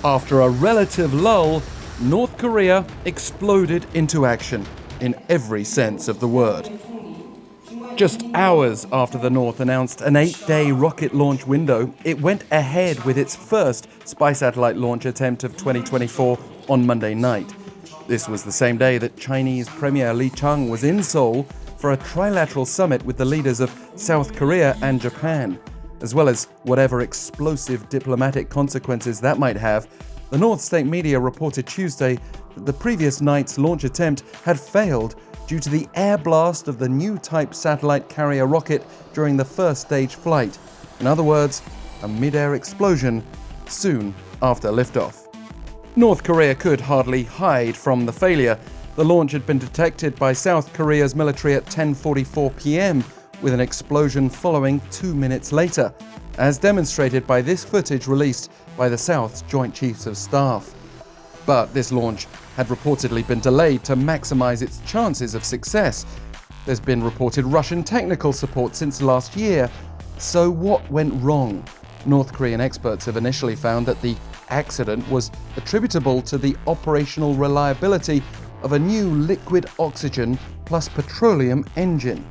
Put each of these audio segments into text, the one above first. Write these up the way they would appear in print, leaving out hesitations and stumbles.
After a relative lull, North Korea exploded into action in every sense of the word. Just hours after the North announced an 8-day rocket launch window, it went ahead with its first spy satellite launch attempt of 2024 on Monday night. This was the same day that Chinese Premier Li Qiang was in Seoul for a trilateral summit with the leaders of South Korea and Japan. As well as whatever explosive diplomatic consequences that might have, the North state media reported Tuesday that the previous night's launch attempt had failed due to the air blast of the new type satellite carrier rocket during the first stage flight. In other words, a mid-air explosion soon after liftoff. North Korea could hardly hide from the failure. The launch had been detected by South Korea's military at 10:44 p.m. with an explosion following 2 minutes later, as demonstrated by this footage released by the South's Joint Chiefs of Staff. But this launch had reportedly been delayed to maximize its chances of success. There's been reported Russian technical support since last year. So what went wrong? North Korean experts have initially found that the accident was attributable to the operational reliability of a new liquid oxygen plus petroleum engine.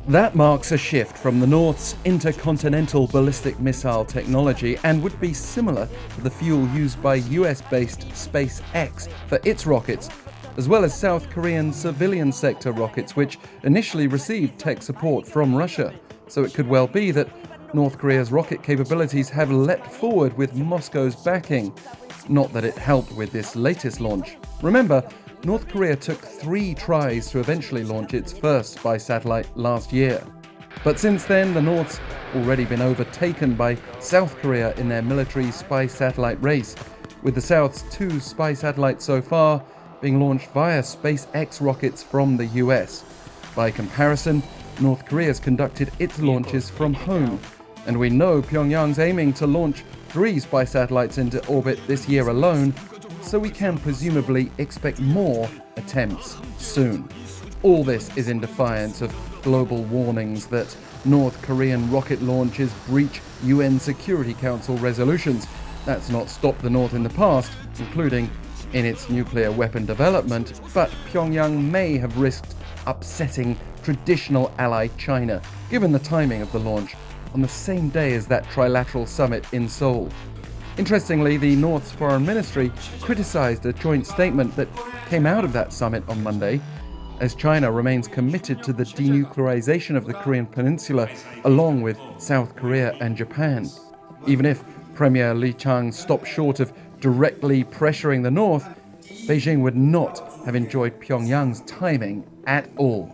That marks a shift from the North's intercontinental ballistic missile technology and would be similar to the fuel used by US-based SpaceX for its rockets, as well as South Korean civilian sector rockets, which initially received tech support from Russia. So it could well be that North Korea's rocket capabilities have leapt forward with Moscow's backing. Not that it helped with this latest launch. Remember, North Korea took 3 tries to eventually launch its first spy satellite last year. But since then, the North's already been overtaken by South Korea in their military spy satellite race, with the South's 2 spy satellites so far being launched via SpaceX rockets from the US. By comparison, North Korea's conducted its launches from home, and we know Pyongyang's aiming to launch 3 spy satellites into orbit this year alone, so we can presumably expect more attempts soon. All this is in defiance of global warnings that North Korean rocket launches breach UN Security Council resolutions. That's not stopped the North in the past, including in its nuclear weapon development, but Pyongyang may have risked upsetting traditional ally China, given the timing of the launch, on the same day as that trilateral summit in Seoul. Interestingly, the North's foreign ministry criticized a joint statement that came out of that summit on Monday, as China remains committed to the denuclearization of the Korean peninsula along with South Korea and Japan. Even if Premier Li Qiang stopped short of directly pressuring the North, Beijing would not have enjoyed Pyongyang's timing at all.